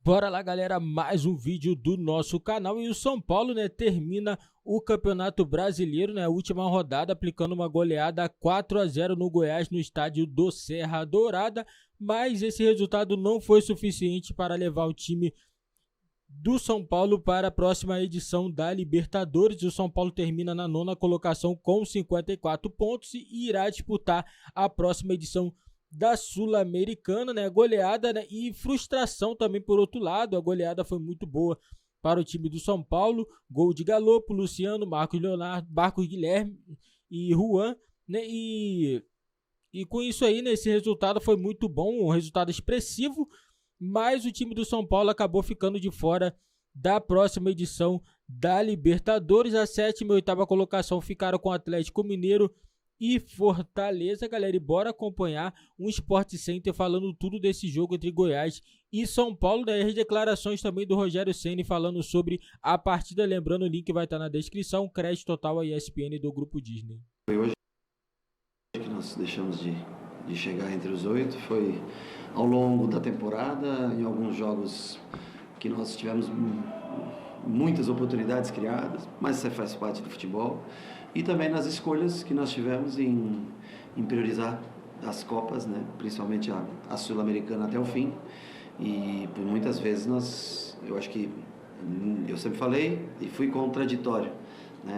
Bora lá, galera, mais um vídeo do nosso canal. E o São Paulo, termina o Campeonato Brasileiro, a última rodada, aplicando uma goleada 4-0 no Goiás, no estádio do Serra Dourada. Mas esse resultado não foi suficiente para levar o time do São Paulo para a próxima edição da Libertadores. O São Paulo termina na 9ª colocação com 54 pontos e irá disputar a próxima edição da Sul-Americana, goleada, e frustração também por outro lado. A goleada foi muito boa para o time do São Paulo, gol de Galopo, Luciano, Marcos Leonardo, Marcos Guilherme e Juan, e com isso aí, esse resultado foi muito bom, um resultado expressivo, mas o time do São Paulo acabou ficando de fora da próxima edição da Libertadores. A 7ª e 8ª colocação ficaram com o Atlético Mineiro e Fortaleza, galera. E bora acompanhar um Sport Center falando tudo desse jogo entre Goiás e São Paulo, as declarações também do Rogério Ceni falando sobre a partida. Lembrando, o link vai estar na descrição. Crédito total a ESPN do Grupo Disney. Foi hoje que nós deixamos de chegar entre os 8, foi ao longo da temporada, em alguns jogos que nós tivemos muitas oportunidades criadas, mas isso faz parte do futebol. E também nas escolhas que nós tivemos em priorizar as Copas, principalmente a Sul-Americana até o fim. E por muitas vezes eu acho que eu sempre falei e fui contraditório,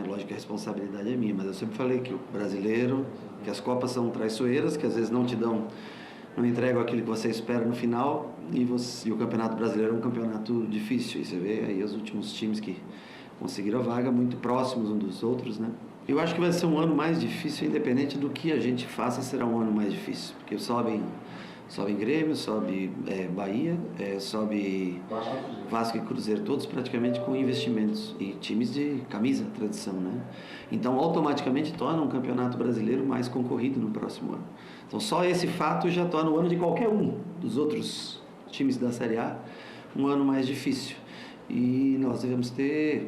Lógico que a responsabilidade é minha, mas eu sempre falei que o brasileiro, que as Copas são traiçoeiras, que às vezes não entregam aquilo que você espera no final, e o Campeonato Brasileiro é um campeonato difícil. E você vê aí os últimos times que conseguiram a vaga muito próximos uns dos outros, Eu acho que vai ser um ano mais difícil, independente do que a gente faça, será um ano mais difícil. Porque sobe Grêmio, sobe Bahia, sobe Vasco e Cruzeiro, todos praticamente com investimentos e times de camisa, tradição, Então, automaticamente torna um campeonato brasileiro mais concorrido no próximo ano. Então, só esse fato já torna o ano de qualquer um dos outros times da Série A um ano mais difícil. E nós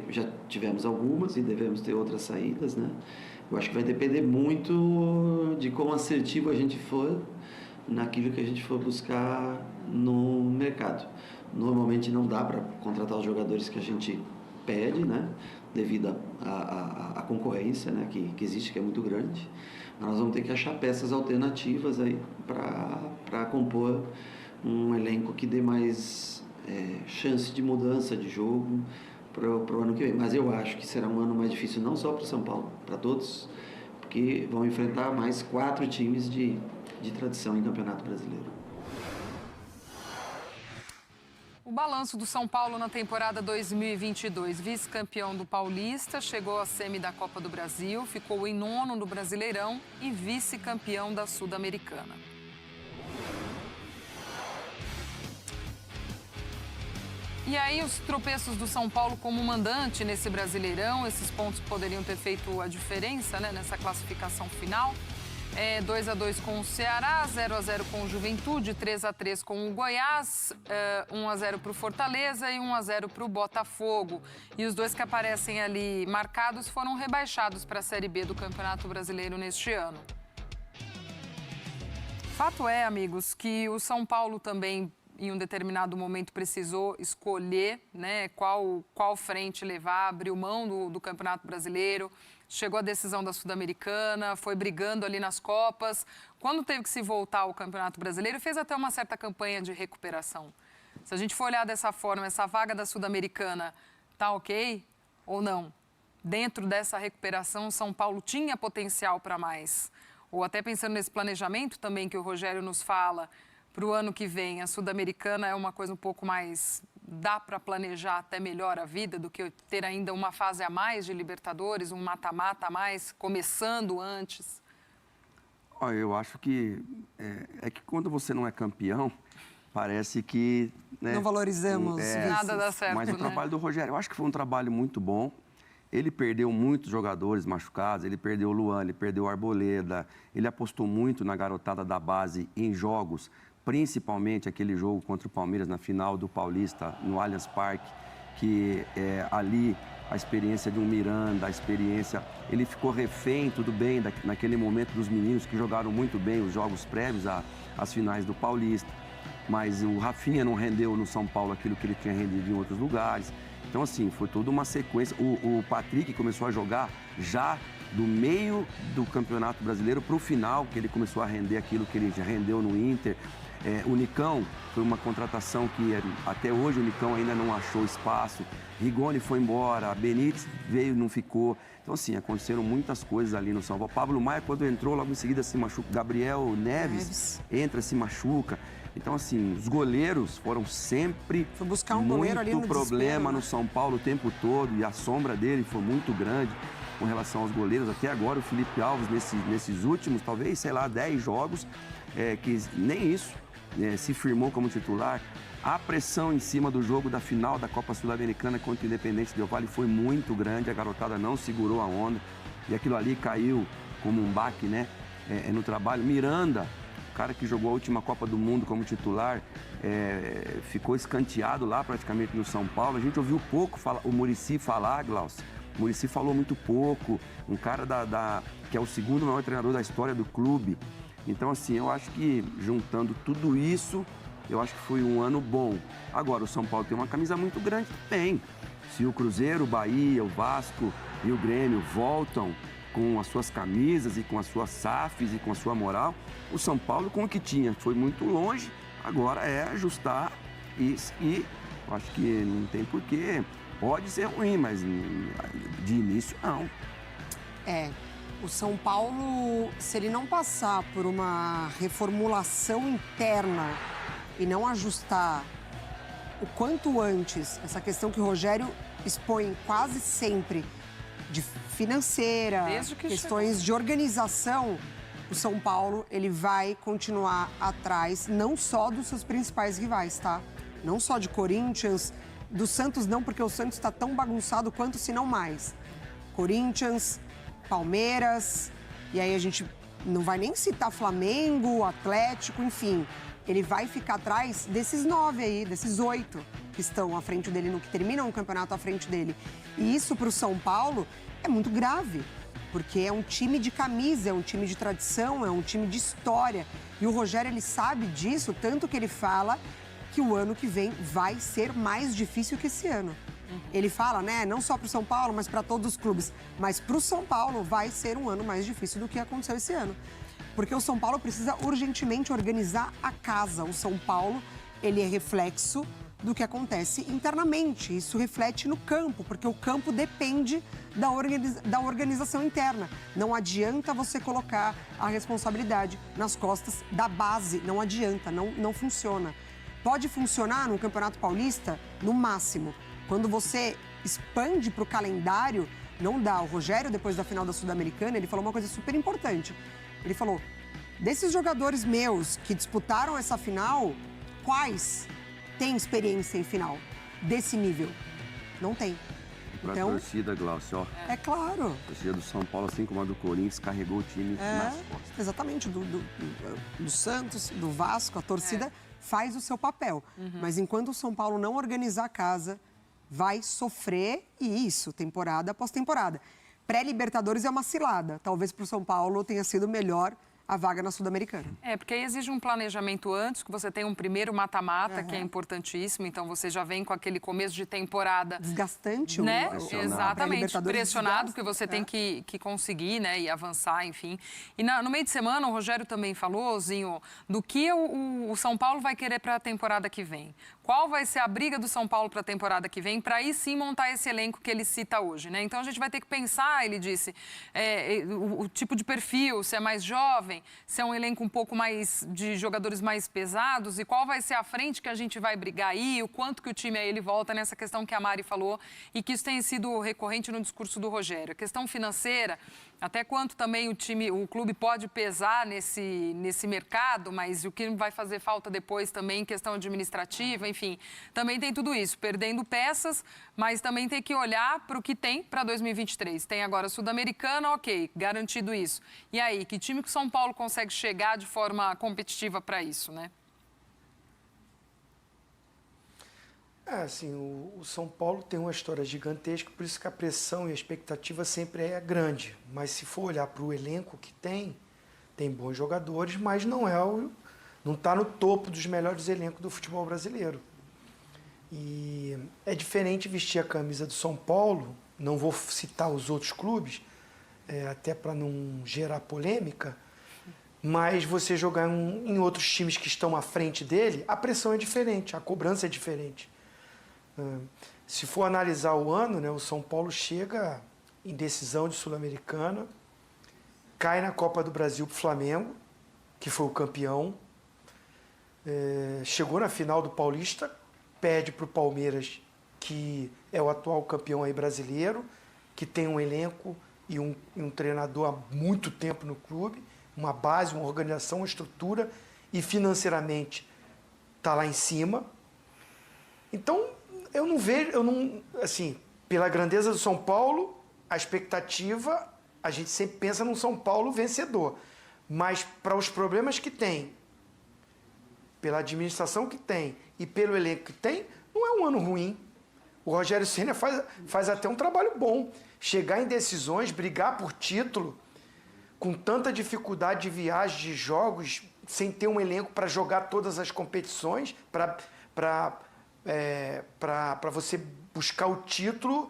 já tivemos algumas e devemos ter outras saídas, Eu acho que vai depender muito de quão assertivo a gente for naquilo que a gente for buscar no mercado. Normalmente não dá para contratar os jogadores que a gente pede, Devido à concorrência, que existe, que é muito grande. Nós vamos ter que achar peças alternativas aí para compor um elenco que dê mais chance de mudança de jogo para o ano que vem. Mas eu acho que será um ano mais difícil, não só para o São Paulo, para todos, porque vão enfrentar mais 4 times de tradição em Campeonato Brasileiro. O balanço do São Paulo na temporada 2022, vice-campeão do Paulista, chegou à semi da Copa do Brasil, ficou em 9º no Brasileirão e vice-campeão da Sul-Americana. E aí, os tropeços do São Paulo como mandante nesse Brasileirão, esses pontos poderiam ter feito a diferença, nessa classificação final. 2-2 com o Ceará, 0-0 com o Juventude, 3-3 com o Goiás, 1-0 para o Fortaleza e 1-0 para o Botafogo. E os dois que aparecem ali marcados foram rebaixados para a Série B do Campeonato Brasileiro neste ano. Fato é, amigos, que o São Paulo também, em um determinado momento, precisou escolher qual frente levar, abriu mão do Campeonato Brasileiro, chegou à decisão da Sul-Americana, foi brigando ali nas Copas. Quando teve que se voltar ao Campeonato Brasileiro, fez até uma certa campanha de recuperação. Se a gente for olhar dessa forma, essa vaga da Sul-Americana tá ok ou não? Dentro dessa recuperação, São Paulo tinha potencial para mais. Ou até pensando nesse planejamento também que o Rogério nos fala, para o ano que vem, a Sul-Americana é uma coisa um pouco mais... Dá para planejar até melhor a vida do que ter ainda uma fase a mais de Libertadores, um mata-mata a mais, começando antes? Eu acho que que quando você não é campeão, parece que... Não valorizamos. Nada dá certo, Mas o trabalho do Rogério, eu acho que foi um trabalho muito bom. Ele perdeu muitos jogadores machucados, ele perdeu o Luan, ele perdeu o Arboleda, ele apostou muito na garotada da base em jogos, principalmente aquele jogo contra o Palmeiras na final do Paulista, no Allianz Parque, que ali a experiência de um Miranda, ele ficou refém, tudo bem, naquele momento dos meninos que jogaram muito bem os jogos prévios às finais do Paulista. mas o Rafinha não rendeu no São Paulo aquilo que ele tinha rendido em outros lugares. Então, assim, foi toda uma sequência. O Patrick começou a jogar já do meio do Campeonato Brasileiro para o final, que ele começou a render aquilo que ele já rendeu no Inter. O Nicão foi uma contratação que até hoje o Nicão ainda não achou espaço. Rigoni foi embora, Benítez veio e não ficou. Então, assim, aconteceram muitas coisas ali no São Paulo. Pablo Maia, quando entrou, logo em seguida se machuca. Gabriel Neves entra, se machuca. Então, assim, os goleiros foram sempre foi buscar um goleiro ali no problema né? no São Paulo o tempo todo, e a sombra dele foi muito grande com relação aos goleiros. Até agora o Felipe Alves, nesses últimos, talvez, sei lá, 10 jogos, que nem isso se firmou como titular. A pressão em cima do jogo da final da Copa Sul-Americana contra o Independente Del Valle foi muito grande, a garotada não segurou a onda, e aquilo ali caiu como um baque, né, no trabalho. Miranda, o cara que jogou a última Copa do Mundo como titular, ficou escanteado lá praticamente no São Paulo. A gente ouviu pouco o Muricy falar, Glaucio. O Muricy falou muito pouco, um cara que é o segundo maior treinador da história do clube. Então, assim, eu acho que juntando tudo isso, eu acho que foi um ano bom. Agora, o São Paulo tem uma camisa muito grande, tem. Se o Cruzeiro, o Bahia, o Vasco e o Grêmio voltam com as suas camisas e com as suas SAFs e com a sua moral, o São Paulo, com o que tinha, foi muito longe. Agora é ajustar e eu acho que não tem porquê. Pode ser ruim, mas de início não. O São Paulo, se ele não passar por uma reformulação interna e não ajustar o quanto antes essa questão que o Rogério expõe quase sempre de financeira, questões de organização, o São Paulo ele vai continuar atrás não só dos seus principais rivais, tá? Não só de Corinthians, do Santos não, porque o Santos está tão bagunçado quanto, se não mais. Corinthians, Palmeiras, e aí a gente não vai nem citar Flamengo, Atlético, enfim. Ele vai ficar atrás desses 9 aí, desses 8 que estão à frente dele, no que terminam o campeonato à frente dele. E isso para o São Paulo é muito grave, porque é um time de camisa, é um time de tradição, é um time de história. E o Rogério, ele sabe disso, tanto que ele fala que o ano que vem vai ser mais difícil que esse ano. Ele fala, né, não só para o São Paulo, mas para todos os clubes. Mas para o São Paulo vai ser um ano mais difícil do que aconteceu esse ano. Porque o São Paulo precisa urgentemente organizar a casa. O São Paulo, ele é reflexo do que acontece internamente. Isso reflete no campo, porque o campo depende da organização interna. Não adianta você colocar a responsabilidade nas costas da base. Não adianta, não funciona. Pode funcionar no Campeonato Paulista, no máximo. Quando você expande para o calendário, não dá. O Rogério, depois da final da Sul-Americana, ele falou uma coisa super importante. Ele falou, desses jogadores meus que disputaram essa final, quais têm experiência em final desse nível? Não tem. Para a torcida, Glaucio, é claro. A torcida do São Paulo, assim como a do Corinthians, carregou o time nas costas. Exatamente, do Santos, do Vasco, a torcida faz o seu papel. Mas enquanto o São Paulo não organizar a casa, vai sofrer, e isso, temporada após temporada. Pré-Libertadores é uma cilada. Talvez para o São Paulo tenha sido melhor a vaga na Sul-Americana. Porque aí exige um planejamento antes, que você tem um primeiro mata-mata, que é importantíssimo, então você já vem com aquele começo de temporada... Desgastante, né? Exatamente, pressionado, porque você tem que conseguir, né, e avançar, enfim. E no meio de semana, o Rogério também falou, Zinho, do que o São Paulo vai querer para a temporada que vem. Qual vai ser a briga do São Paulo para a temporada que vem, para aí sim montar esse elenco que ele cita hoje, né? Então a gente vai ter que pensar, ele disse, o tipo de perfil, se é mais jovem, se é um elenco um pouco mais de jogadores mais pesados, e qual vai ser a frente que a gente vai brigar aí, o quanto que o time aí ele volta nessa questão que a Mari falou e que isso tem sido recorrente no discurso do Rogério. A questão financeira, até quanto também o clube pode pesar nesse mercado, mas o que vai fazer falta depois também, questão administrativa, enfim, também tem tudo isso, perdendo peças, mas também tem que olhar para o que tem para 2023. Tem agora a Sul-Americana, ok, garantido isso. E aí, que time que o São Paulo consegue chegar de forma competitiva para isso, né? Assim, o São Paulo tem uma história gigantesca, por isso que a pressão e a expectativa sempre é grande. Mas se for olhar para o elenco que tem bons jogadores, mas não não está no topo dos melhores elencos do futebol brasileiro. E é diferente vestir a camisa do São Paulo, não vou citar os outros clubes, até para não gerar polêmica, mas você jogar em outros times que estão à frente dele, a pressão é diferente, a cobrança é diferente. Se for analisar o ano, né, o São Paulo chega em decisão de Sul-Americana, cai na Copa do Brasil para o Flamengo, que foi o campeão, chegou na final do Paulista, perde para o Palmeiras, que é o atual campeão aí brasileiro, que tem um elenco e um treinador há muito tempo no clube, uma base, uma organização, uma estrutura, e financeiramente está lá em cima. Então, eu não vejo, assim, pela grandeza do São Paulo, a expectativa, a gente sempre pensa num São Paulo vencedor. Mas para os problemas que tem, pela administração que tem e pelo elenco que tem, não é um ano ruim. O Rogério Ceni faz até um trabalho bom. Chegar em decisões, brigar por título, com tanta dificuldade de viagem, de jogos, sem ter um elenco para jogar todas as competições, para você buscar o título.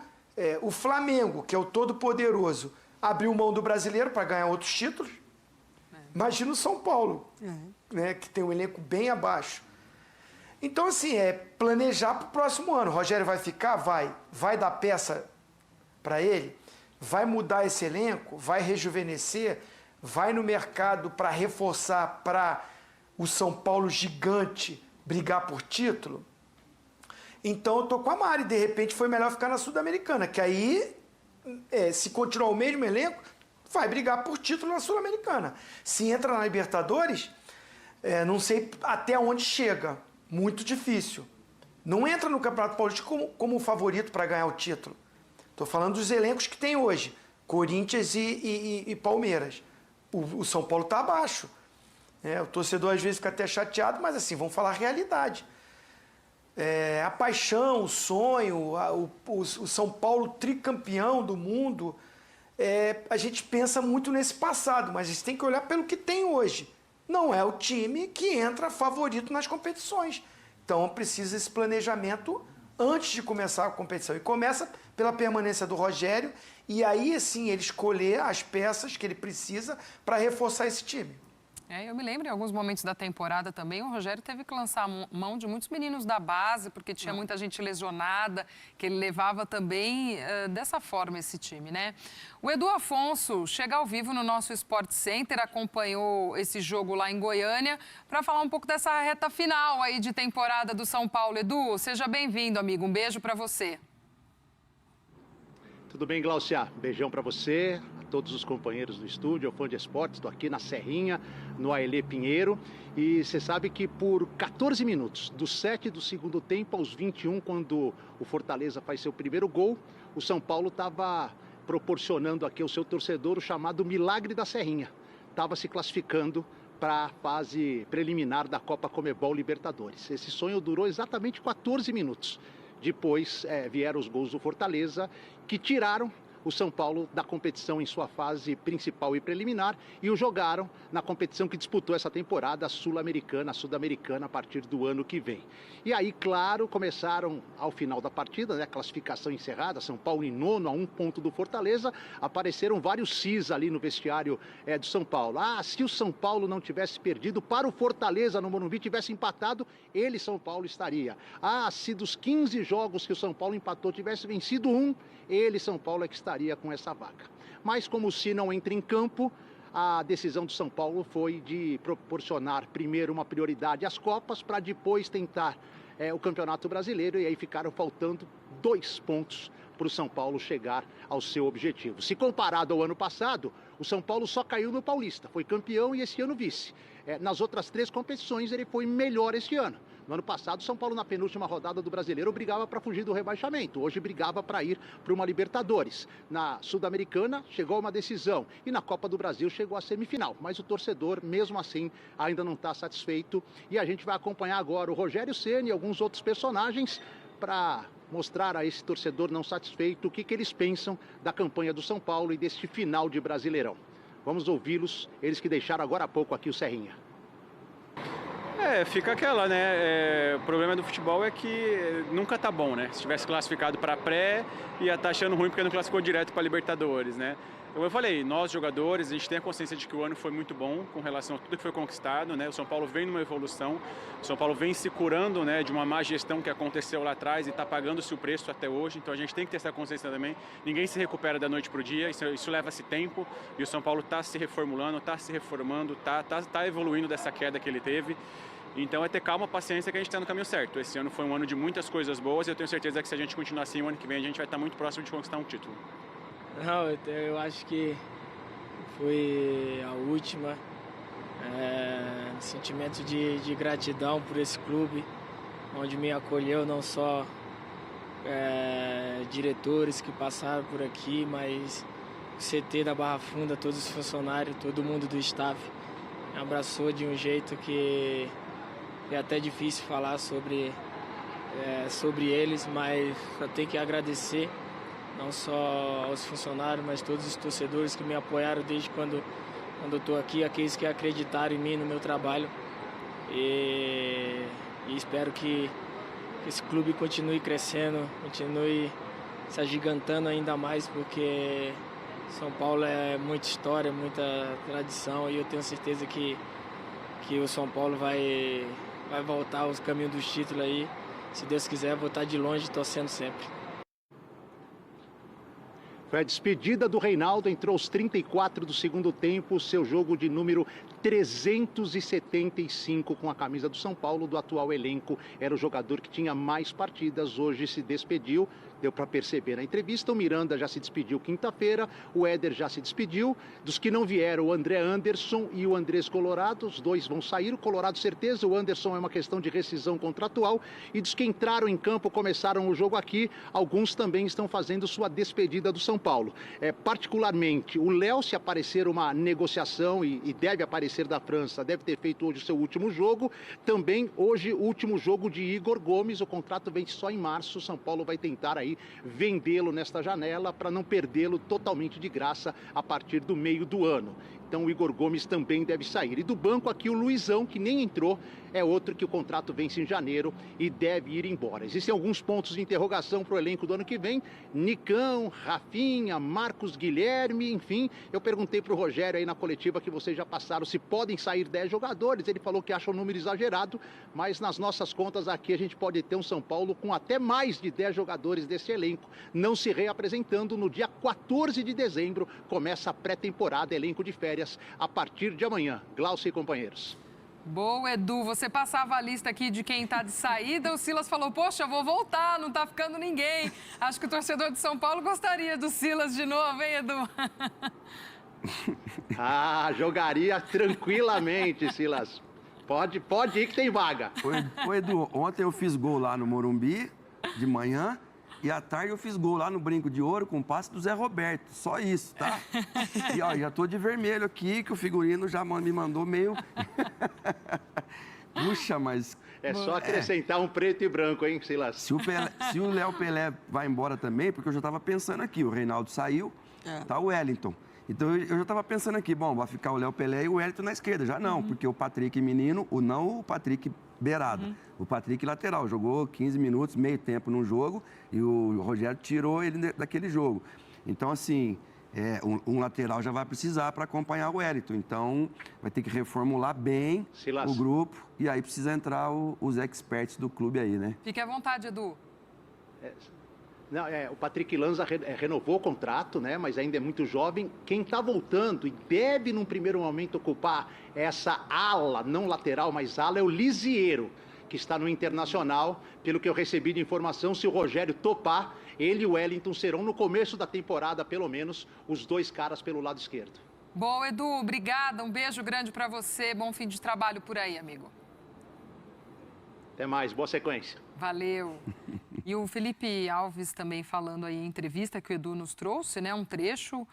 O Flamengo, que é o todo-poderoso, abriu mão do brasileiro para ganhar outros títulos. Imagina o São Paulo, né, que tem um elenco bem abaixo. Então, assim, planejar para o próximo ano. O Rogério vai ficar? Vai dar peça para ele? Vai mudar esse elenco? Vai rejuvenescer? Vai no mercado para reforçar para o São Paulo gigante brigar por título? Então, eu tô com a Mari. De repente, foi melhor ficar na Sul-Americana, que aí, se continuar o mesmo elenco, vai brigar por título na Sul-Americana. Se entra na Libertadores, não sei até onde chega. Muito difícil. Não entra no Campeonato Paulista como favorito para ganhar o título. Estou falando dos elencos que tem hoje. Corinthians e Palmeiras. O São Paulo está abaixo. O torcedor às vezes fica até chateado, mas assim, vamos falar a realidade. A paixão, o sonho, o São Paulo tricampeão do mundo, a gente pensa muito nesse passado, mas a gente tem que olhar pelo que tem hoje. Não é o time que entra favorito nas competições. Então, precisa esse planejamento antes de começar a competição. E começa pela permanência do Rogério e aí, assim, ele escolher as peças que ele precisa para reforçar esse time. Eu me lembro, em alguns momentos da temporada também, o Rogério teve que lançar mão de muitos meninos da base, porque tinha muita gente lesionada, que ele levava também dessa forma esse time, né? O Edu Afonso chega ao vivo no nosso Sport Center, acompanhou esse jogo lá em Goiânia, para falar um pouco dessa reta final aí de temporada do São Paulo. Edu, seja bem-vindo, amigo. Um beijo para você. Tudo bem, Glaucia? Beijão para você, a todos os companheiros do estúdio, o Fã de Esportes. Estou aqui na Serrinha, no Ailê Pinheiro. E você sabe que por 14 minutos, do 7 do segundo tempo aos 21, quando o Fortaleza faz seu primeiro gol, o São Paulo estava proporcionando aqui ao seu torcedor o chamado Milagre da Serrinha. Estava se classificando para a fase preliminar da Copa Conmebol Libertadores. Esse sonho durou exatamente 14 minutos. Depois vieram os gols do Fortaleza, que tiraram o São Paulo da competição em sua fase principal e preliminar e o jogaram na competição que disputou essa temporada, a Sul-Americana, a Sudamericana, a partir do ano que vem. E aí, claro, começaram ao final da partida, né, classificação encerrada, São Paulo em nono, a 1 ponto do Fortaleza, apareceram vários sis ali no vestiário do São Paulo. Se o São Paulo não tivesse perdido para o Fortaleza no Morumbi, tivesse empatado, ele, São Paulo, estaria. Se dos 15 jogos que o São Paulo empatou, tivesse vencido um, ele, São Paulo, é que estaria com essa vaga. Mas como o Si não entra em campo, a decisão do São Paulo foi de proporcionar primeiro uma prioridade às Copas, para depois tentar o Campeonato Brasileiro, e aí ficaram faltando 2 pontos para o São Paulo chegar ao seu objetivo. Se comparado ao ano passado, o São Paulo só caiu no Paulista, foi campeão e esse ano vice. Nas outras 3 competições ele foi melhor este ano. No ano passado, o São Paulo, na penúltima rodada do Brasileiro, brigava para fugir do rebaixamento. Hoje brigava para ir para uma Libertadores. Na Sudamericana, chegou a uma decisão. E na Copa do Brasil, chegou à semifinal. Mas o torcedor, mesmo assim, ainda não está satisfeito. E a gente vai acompanhar agora o Rogério Ceni e alguns outros personagens para mostrar a esse torcedor não satisfeito o que eles pensam da campanha do São Paulo e deste final de Brasileirão. Vamos ouvi-los, eles que deixaram agora há pouco aqui o Serrinha. Fica aquela, né? O problema do futebol é que nunca tá bom, né? Se tivesse classificado para pré, ia estar achando ruim porque não classificou direto para Libertadores, né? Como eu falei, nós jogadores, a gente tem a consciência de que o ano foi muito bom com relação a tudo que foi conquistado, né? O São Paulo vem numa evolução, o São Paulo vem se curando, né, de uma má gestão que aconteceu lá atrás e está pagando-se o preço até hoje, então a gente tem que ter essa consciência também. Ninguém se recupera da noite para o dia, isso leva-se tempo e o São Paulo está se reformulando, está se reformando, tá evoluindo dessa queda que ele teve. Então é ter calma, paciência que a gente está no caminho certo. Esse ano foi um ano de muitas coisas boas e eu tenho certeza que se a gente continuar assim, o ano que vem a gente vai estar muito próximo de conquistar um título. Não, eu acho que foi a última. Sentimento de gratidão por esse clube, onde me acolheu não só diretores que passaram por aqui, mas o CT da Barra Funda, todos os funcionários, todo mundo do staff. Me abraçou de um jeito que é até difícil falar sobre eles, mas só tenho que agradecer. Não só aos funcionários, mas todos os torcedores que me apoiaram desde quando eu estou aqui, aqueles que acreditaram em mim, no meu trabalho. E espero que esse clube continue crescendo, continue se agigantando ainda mais, porque São Paulo é muita história, muita tradição, e eu tenho certeza que o São Paulo vai voltar aos caminhos dos títulos aí. Se Deus quiser, vou estar de longe torcendo sempre. Foi a despedida do Reinaldo, entrou aos 34 do segundo tempo, seu jogo de número 375 com a camisa do São Paulo, do atual elenco. Era o jogador que tinha mais partidas, hoje se despediu. Deu para perceber na entrevista, o Miranda já se despediu quinta-feira, o Éder já se despediu. Dos que não vieram, o André Anderson e o Andrés Colorado, os dois vão sair. O Colorado, certeza, o Anderson é uma questão de rescisão contratual. E dos que entraram em campo, começaram o jogo aqui, alguns também estão fazendo sua despedida do São Paulo. Particularmente, o Léo, se aparecer uma negociação e deve aparecer da França, deve ter feito hoje o seu último jogo. Também hoje o último jogo de Igor Gomes, o contrato vence só em março. O São Paulo vai tentar aí vendê-lo nesta janela para não perdê-lo totalmente de graça a partir do meio do ano. Então o Igor Gomes também deve sair. E do banco aqui o Luizão, que nem entrou, é outro que o contrato vence em janeiro e deve ir embora. Existem alguns pontos de interrogação para o elenco do ano que vem. Nicão, Rafinha, Marcos Guilherme, enfim. Eu perguntei para o Rogério aí na coletiva que vocês já passaram se podem sair 10 jogadores. Ele falou que acha um número exagerado, mas nas nossas contas aqui a gente pode ter um São Paulo com até mais de 10 jogadores desse elenco, não se reapresentando. No dia 14 de dezembro começa a pré-temporada, elenco de férias, a partir de amanhã. Glaucio e companheiros. Boa, Edu. Você passava a lista aqui de quem está de saída. O Silas falou, poxa, eu vou voltar, não está ficando ninguém. Acho que o torcedor de São Paulo gostaria do Silas de novo, hein, Edu? Jogaria tranquilamente, Silas. Pode ir que tem vaga. Ô, Edu, ontem eu fiz gol lá no Morumbi, de manhã. E à tarde eu fiz gol lá no Brinco de Ouro com o passe do Zé Roberto. Só isso, tá? E ó, já tô de vermelho aqui, que o figurino já me mandou meio... Puxa, mas... É só acrescentar um preto e branco, hein, Silas? Se o Léo Pelé vai embora também, porque eu já tava pensando aqui, o Reinaldo saiu, tá o Wellington. Então eu já tava pensando aqui, bom, vai ficar o Léo Pelé e o Wellington na esquerda. Já não, porque o Patrick menino, o Patrick beirada. O Patrick lateral, jogou 15 minutos, meio tempo num jogo, e o Rogério tirou ele daquele jogo. Então, assim, um lateral já vai precisar para acompanhar o Wellington. Então, vai ter que reformular bem o grupo, e aí precisa entrar os experts do clube aí, né? Fique à vontade, Edu. O Patrick Lanza renovou o contrato, né? Mas ainda é muito jovem. Quem está voltando e deve, num primeiro momento, ocupar essa ala, não lateral, mas ala, é o Lisiero, que está no Internacional. Pelo que eu recebi de informação, se o Rogério topar, ele e o Wellington serão, no começo da temporada, pelo menos, os dois caras pelo lado esquerdo. Bom, Edu, obrigada. Um beijo grande para você. Bom fim de trabalho por aí, amigo. Até mais. Boa sequência. Valeu. E o Felipe Alves também falando aí em entrevista que o Edu nos trouxe, né? Um trecho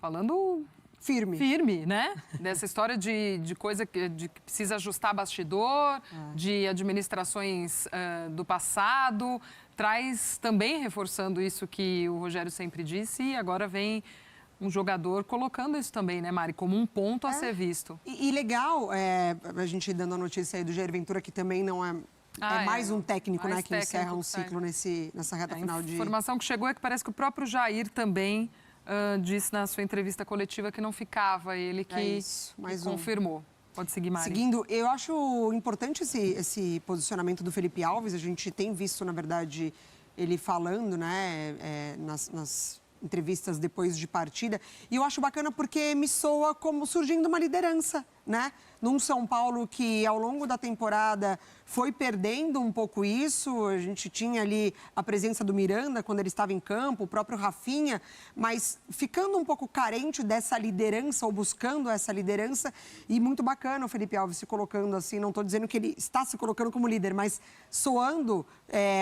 falando... Firme, né? Dessa história de coisa que precisa ajustar bastidor, de administrações do passado. Traz também reforçando isso que o Rogério sempre disse e agora vem um jogador colocando isso também, né, Mari, como um ponto a ser visto. E legal, a gente dando a notícia aí do Jair Ventura, que também não é... mais um técnico, mais né, que encerra um ciclo nessa reta final de... A informação que chegou é que parece que o próprio Jair também disse na sua entrevista coletiva que não ficava, ele que confirmou. Pode seguir, Mari. Seguindo, eu acho importante esse posicionamento do Felipe Alves. A gente tem visto, na verdade, ele falando, né, nas entrevistas depois de partida. E eu acho bacana porque me soa como surgindo uma liderança, né? Num São Paulo que, ao longo da temporada, foi perdendo um pouco isso. A gente tinha ali a presença do Miranda quando ele estava em campo, o próprio Rafinha, mas ficando um pouco carente dessa liderança ou buscando essa liderança. E muito bacana o Felipe Alves se colocando assim, não estou dizendo que ele está se colocando como líder, mas soando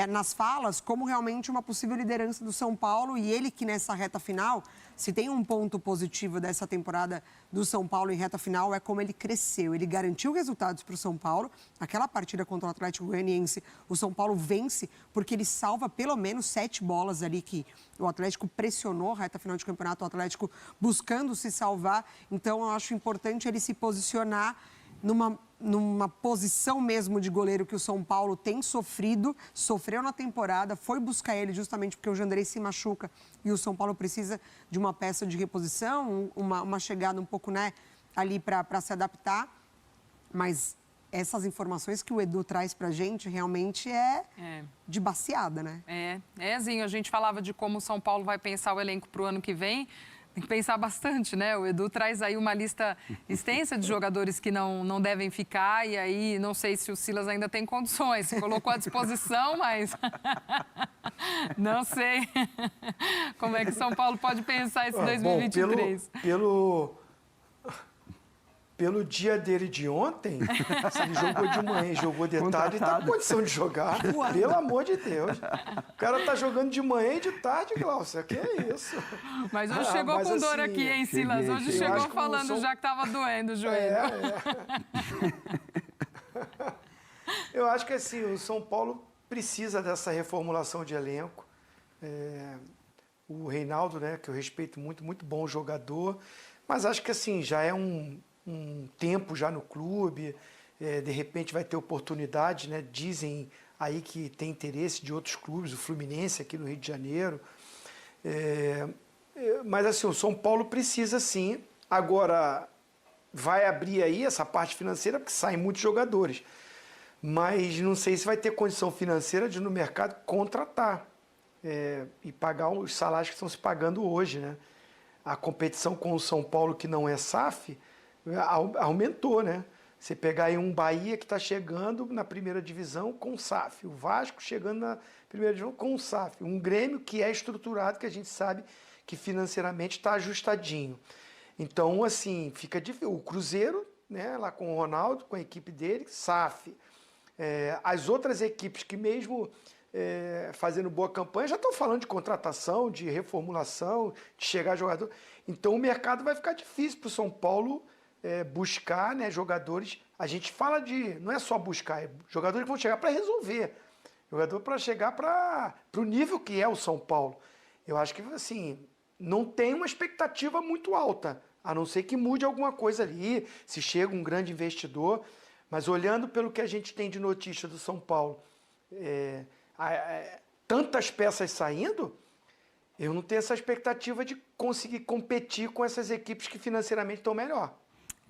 nas falas como realmente uma possível liderança do São Paulo. E ele que nessa reta final, se tem um ponto positivo dessa temporada do São Paulo em reta final, é como ele cresceu. Ele garantiu resultados para o São Paulo. Aquela partida contra o Atlético Goianiense, o São Paulo vence porque ele salva pelo menos 7 bolas ali que o Atlético pressionou, reta final de campeonato, o Atlético buscando se salvar. Então, eu acho importante ele se posicionar numa posição mesmo de goleiro que o São Paulo tem sofreu na temporada, foi buscar ele justamente porque o Jandrei se machuca e o São Paulo precisa de uma peça de reposição, uma chegada um pouco, né, ali para se adaptar. Mas essas informações que o Edu traz pra gente realmente é de baciada, né? Zinho, a gente falava de como o São Paulo vai pensar o elenco pro ano que vem. Tem que pensar bastante, né? O Edu traz aí uma lista extensa de jogadores que não devem ficar e aí não sei se o Silas ainda tem condições. Se colocou à disposição, mas não sei como é que o São Paulo pode pensar esse 2023. Bom, pelo dia dele de ontem, se ele jogou de manhã e jogou de tarde, ele tá com condição de jogar. Pelo amor de Deus. O cara tá jogando de manhã e de tarde, Glaucia. Que é isso? Mas hoje chegou com dor aqui, hein, Silas? Hoje chegou falando já que tava doendo o joelho. Eu acho que assim, o São Paulo precisa dessa reformulação de elenco. O Reinaldo, né, que eu respeito muito, muito bom jogador. Mas acho que assim, já é um tempo já no clube, de repente vai ter oportunidade, né? Dizem aí que tem interesse de outros clubes, o Fluminense aqui no Rio de Janeiro. Mas assim, o São Paulo precisa sim. Agora, vai abrir aí essa parte financeira, porque saem muitos jogadores. Mas não sei se vai ter condição financeira de no mercado contratar e pagar os salários que estão se pagando hoje, né? A competição com o São Paulo, que não é SAF, aumentou, né? Você pegar aí um Bahia que está chegando na primeira divisão com o SAF, o Vasco chegando na primeira divisão com o SAF, um Grêmio que é estruturado, que a gente sabe que financeiramente está ajustadinho. Então, assim, fica difícil. O Cruzeiro, né, lá com o Ronaldo, com a equipe dele, SAF. As outras equipes que mesmo fazendo boa campanha já estão falando de contratação, de reformulação, de chegar jogador. Então, o mercado vai ficar difícil para o São Paulo buscar, né, jogadores. A gente fala não é só buscar, jogadores que vão chegar para resolver, jogador para chegar para o nível que é o São Paulo. Eu acho que assim, não tem uma expectativa muito alta, a não ser que mude alguma coisa ali, se chega um grande investidor, mas olhando pelo que a gente tem de notícia do São Paulo, tantas peças saindo, eu não tenho essa expectativa de conseguir competir com essas equipes que financeiramente estão melhor.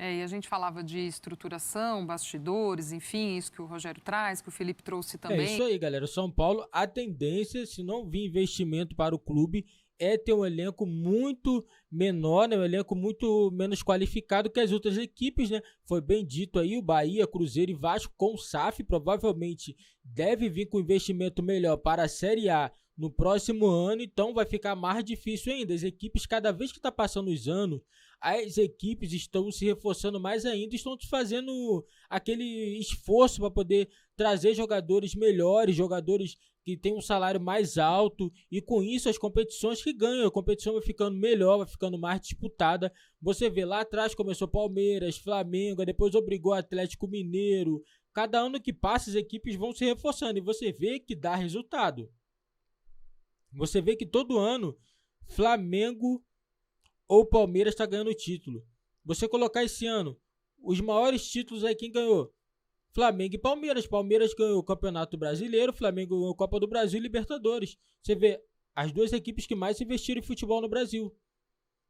E a gente falava de estruturação, bastidores, enfim, isso que o Rogério traz, que o Felipe trouxe também. É isso aí, galera. O São Paulo, a tendência, se não vir investimento para o clube, é ter um elenco muito menor, né? Um elenco muito menos qualificado que as outras equipes, né? Foi bem dito aí, o Bahia, Cruzeiro e Vasco com o SAF provavelmente deve vir com investimento melhor para a Série A no próximo ano, então vai ficar mais difícil ainda. As equipes, cada vez que está passando os anos, as equipes estão se reforçando mais ainda, estão fazendo aquele esforço para poder trazer jogadores melhores, jogadores que têm um salário mais alto, e com isso as competições que ganham, a competição vai ficando melhor, vai ficando mais disputada. Você vê, lá atrás começou Palmeiras, Flamengo, depois obrigou Atlético Mineiro. Cada ano que passa as equipes vão se reforçando e você vê que dá resultado. Você vê que todo ano Flamengo, ou o Palmeiras está ganhando o título. Você colocar esse ano, os maiores títulos aí, quem ganhou? Flamengo e Palmeiras. Palmeiras ganhou o Campeonato Brasileiro, Flamengo ganhou a Copa do Brasil e Libertadores. Você vê as duas equipes que mais investiram em futebol no Brasil.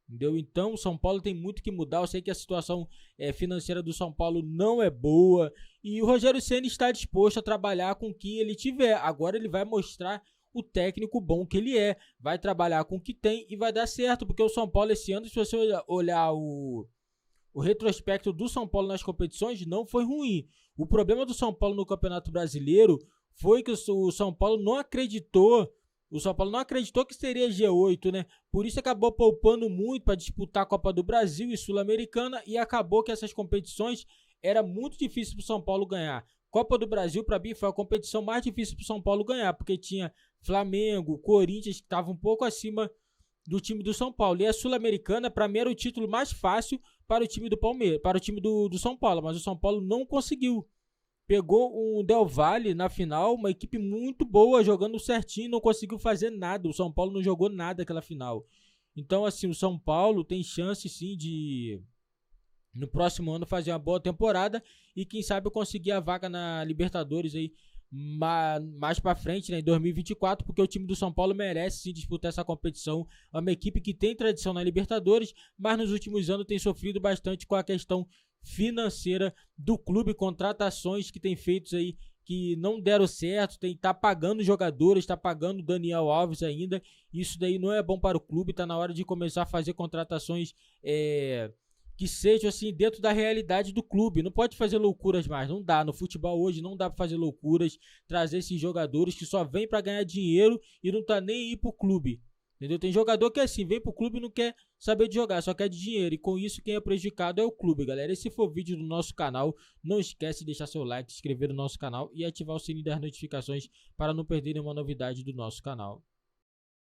Entendeu? Então, o São Paulo tem muito que mudar. Eu sei que a situação financeira do São Paulo não é boa. E o Rogério Ceni está disposto a trabalhar com quem ele tiver. Agora ele vai mostrar o técnico bom que ele é. Vai trabalhar com o que tem e vai dar certo. Porque o São Paulo esse ano, se você olhar o retrospecto do São Paulo nas competições, não foi ruim. O problema do São Paulo no Campeonato Brasileiro foi que o São Paulo não acreditou. O São Paulo não acreditou que seria G8, né? Por isso acabou poupando muito para disputar a Copa do Brasil e Sul-Americana e acabou que essas competições era muito difícil para o São Paulo ganhar. Copa do Brasil, para mim, foi a competição mais difícil para o São Paulo ganhar, porque tinha Flamengo, Corinthians, que estavam um pouco acima do time do São Paulo. E a Sul-Americana, para mim, era o título mais fácil para o time do Palmeiras, para o time do São Paulo, mas o São Paulo não conseguiu. Pegou um Del Valle na final, uma equipe muito boa, jogando certinho, não conseguiu fazer nada. O São Paulo não jogou nada naquela final. Então, assim, o São Paulo tem chance, sim, de no próximo ano fazer uma boa temporada e, quem sabe, conseguir a vaga na Libertadores aí mais pra frente, né, em 2024, porque o time do São Paulo merece sim disputar essa competição. É uma equipe que tem tradição na Libertadores, mas nos últimos anos tem sofrido bastante com a questão financeira do clube, contratações que tem feitos aí que não deram certo, tá pagando jogadores, tá pagando Daniel Alves ainda. Isso daí não é bom para o clube, tá na hora de começar a fazer contratações que sejam assim dentro da realidade do clube. Não pode fazer loucuras mais, não dá. No futebol hoje não dá para fazer loucuras, trazer esses jogadores que só vêm para ganhar dinheiro e não tá nem aí pro clube. Entendeu? Tem jogador que é assim, vem pro clube e não quer saber de jogar, só quer de dinheiro. E com isso quem é prejudicado é o clube, galera. Esse foi o vídeo do nosso canal. Não esquece de deixar seu like, se inscrever no nosso canal e ativar o sininho das notificações para não perder nenhuma novidade do nosso canal.